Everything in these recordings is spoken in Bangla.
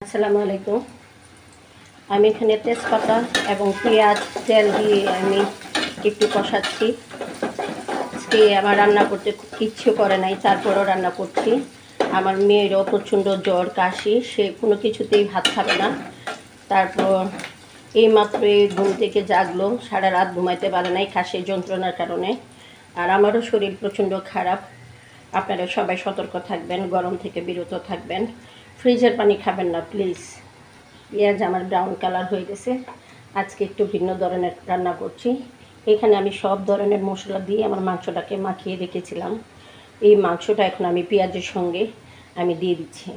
আসসালামু আলাইকুম। আমি এখানে তেজপাতা এবং পেঁয়াজ তেল দিয়ে আমি একটু কষাচ্ছি। আজকে আমার রান্না করতে কিচ্ছু করে নাই, তারপরও রান্না করছি। আমার মেয়েরও প্রচণ্ড জ্বর কাশি, সে কোনো কিছুতেই ভাত খাবে না। তারপর এইমাত্র ঘুম থেকে জাগলো, সারা রাত ঘুমাইতে পারে নাই কাশির যন্ত্রণার কারণে। আর আমারও শরীর প্রচণ্ড খারাপ। আপনারা সবাই সতর্ক থাকবেন, গরম থেকে বিরত থাকবেন, ফ্রিজের পানি খাবেন না প্লিজ। পেঁয়াজ আমার ব্রাউন কালার হয়ে গেছে। আজকে একটু ভিন্ন ধরনের রান্না করছি। এখানে আমি সব ধরনের মশলা দিয়ে আমার মাংসটাকে মাখিয়ে রেখেছিলাম। এই মাংসটা এখন আমি পেঁয়াজের সঙ্গে আমি দিয়ে দিচ্ছি।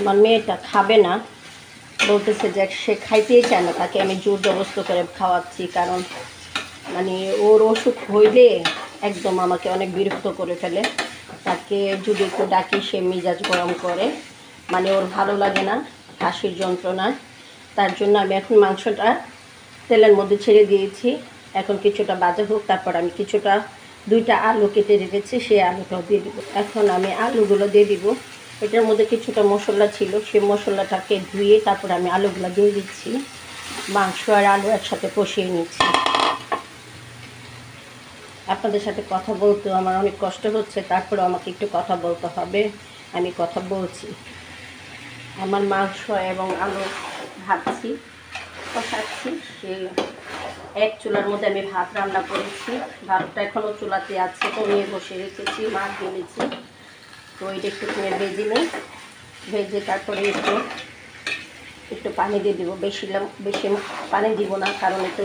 আমার মেয়েটা খাবে না, বলতেছে যে সে খাইতেই চায় না, তাকে আমি জোর জবস্ত করে খাওয়াচ্ছি। কারণ মানে ওর অসুখ হইলে একদম আমাকে অনেক বিরক্ত করে ফেলে। তাকে যদি একটু ডাকি সে মেজাজ গরম করে, মানে ওর ভালো লাগে না কাশির যন্ত্রণায়। তার জন্য আমি এখন মাংসটা তেলের মধ্যে ছেড়ে দিয়েছি। এখন কিছুটা ভাজা হোক, তারপর আমি কিছুটা 2টা আলু কেটে রেখেছি, সেই আলুটাও দিয়ে দিব। এখন আমি আলুগুলো দিয়ে দিব। এটার মধ্যে কিছুটা মশলা ছিল, সেই মশলাটাকে ধুয়ে তারপর আমি আলুগুলো দিয়ে দিচ্ছি। মাংস আর আলু একসাথে কষিয়ে নিচ্ছি। আপনাদের সাথে কথা বলতেও আমার অনেক কষ্ট হচ্ছে, তারপরে আমাকে একটু কথা বলতে হবে, আমি কথা বলছি। আমার মাংস এবং আলু ভাজছি, কষাচ্ছি। সে এক চুলার মধ্যে আমি ভাত রান্না করেছি, ভাতটা এখনও চুলাতে আছে, কমিয়ে বসে রেখেছি, মাছ দিয়েছি। তো এটা একটুখানি ভেজে নিই, ভেজে তারপরে একটু পানি দিয়ে দিব। বেশি পানি দিব না, কারণ একটু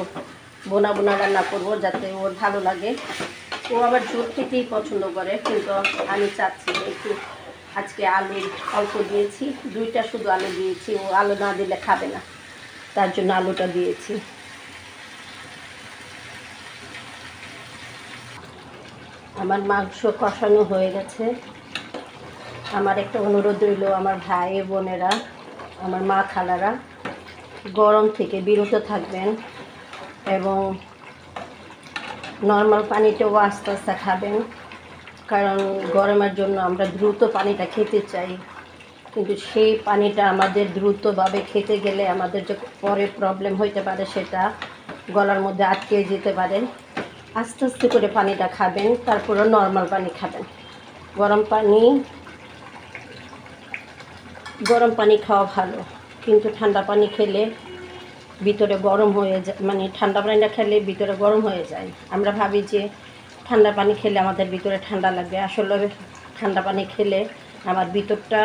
বোনা বোনা রান্না করবো যাতে ওর ভালো লাগে। ও আবার ঝোল খেতেই পছন্দ করে, কিন্তু আমি চাচ্ছি একটু আজকে আলু অল্প দিয়েছি, 2টা শুধু আলু দিয়েছি। ও আলু না দিলে খাবে না, তার জন্য আলুটা দিয়েছি। আমার মাংস কষানো হয়ে গেছে। আমার একটা অনুরোধ রইল, আমার ভাই বোনেরা, আমার মা খালারা, গরম থেকে বিরত থাকবেন এবং নর্মাল পানিটাও আস্তে আস্তে খাবেন। কারণ গরমের জন্য আমরা দ্রুত পানিটা খেতে চাই, কিন্তু সেই পানিটা আমাদের দ্রুতভাবে খেতে গেলে আমাদের যে পরে প্রবলেম হইতে পারে, সেটা গলার মধ্যে আটকে যেতে পারে। আস্তে আস্তে করে পানিটা খাবেন, তারপরে নর্মাল পানি খাবেন। গরম পানি খাওয়া ভালো, কিন্তু ঠান্ডা পানি খেলে ভিতরে গরম হয়ে যায়, মানে ঠান্ডা পানিটা খেলে ভিতরে গরম হয়ে যায়। আমরা ভাবি যে ঠান্ডা পানি খেলে আমাদের ভিতরে ঠান্ডা লাগবে, আসলে ঠান্ডা পানি খেলে আমার ভিতরটা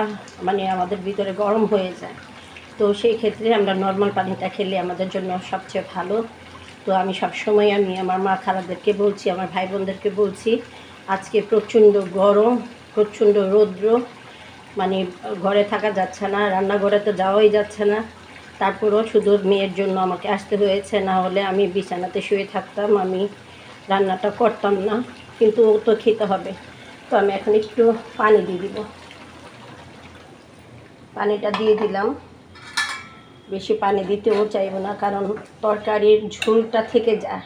মানে আমাদের ভিতরে গরম হয়ে যায়। তো সেই ক্ষেত্রে আমরা নর্মাল পানিটা খেলে আমাদের জন্য সবচেয়ে ভালো। তো আমি সবসময় আমার মা খালাদেরকে বলছি, আমার ভাই বোনদেরকে বলছি, আজকে প্রচণ্ড গরম, প্রচণ্ড রৌদ্র, মানে ঘরে থাকা যাচ্ছে না, রান্নাঘরে তো যাওয়াই যাচ্ছে না। তারপরেও শুধু মেয়ের জন্য আমাকে আসতে হয়েছে, না হলে আমি বিছানাতে শুয়ে থাকতাম, আমি রান্নাটা করতাম না। কিন্তু ও তো খেতে হবে। তো আমি এখন একটু পানি দিয়ে দিব। পানিটা দিয়ে দিলাম, বেশি পানি দিতেও চাইব না, কারণ তরকারির ঝোলটা থেকে যায়,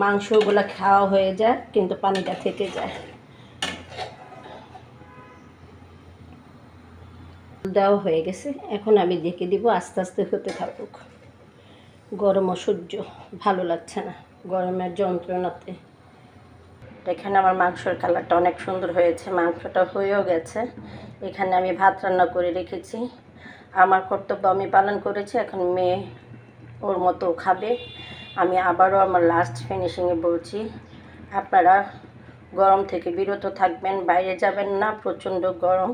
মাংসগুলো খাওয়া হয়ে যায় কিন্তু পানিটা থেকে যায়। দেওয়া হয়ে গেছে, এখন আমি দেখে দিব, আস্তে আস্তে হতে থাকুক। গরম অসহ্য, ভালো লাগছে না গরমের যন্ত্রণাতে। এখানে আমার মাংসের কালারটা অনেক সুন্দর হয়েছে, মাংসটা হয়েও গেছে। এখানে আমি ভাত রান্না করে রেখেছি, আমার কর্তব্য আমি পালন করেছি, এখন মেয়ে ওর মতো খাবে। আমি আবারও আমার লাস্ট ফিনিশিংয়ে বলছি, আপনারা গরম থেকে বিরত থাকবেন, বাইরে যাবেন না, প্রচণ্ড গরম।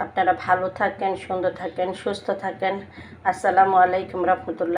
আপনারা ভালো থাকেন, সুন্দর থাকেন, সুস্থ থাকেন। আসসালামু আলাইকুম রহমতুল্লাহ।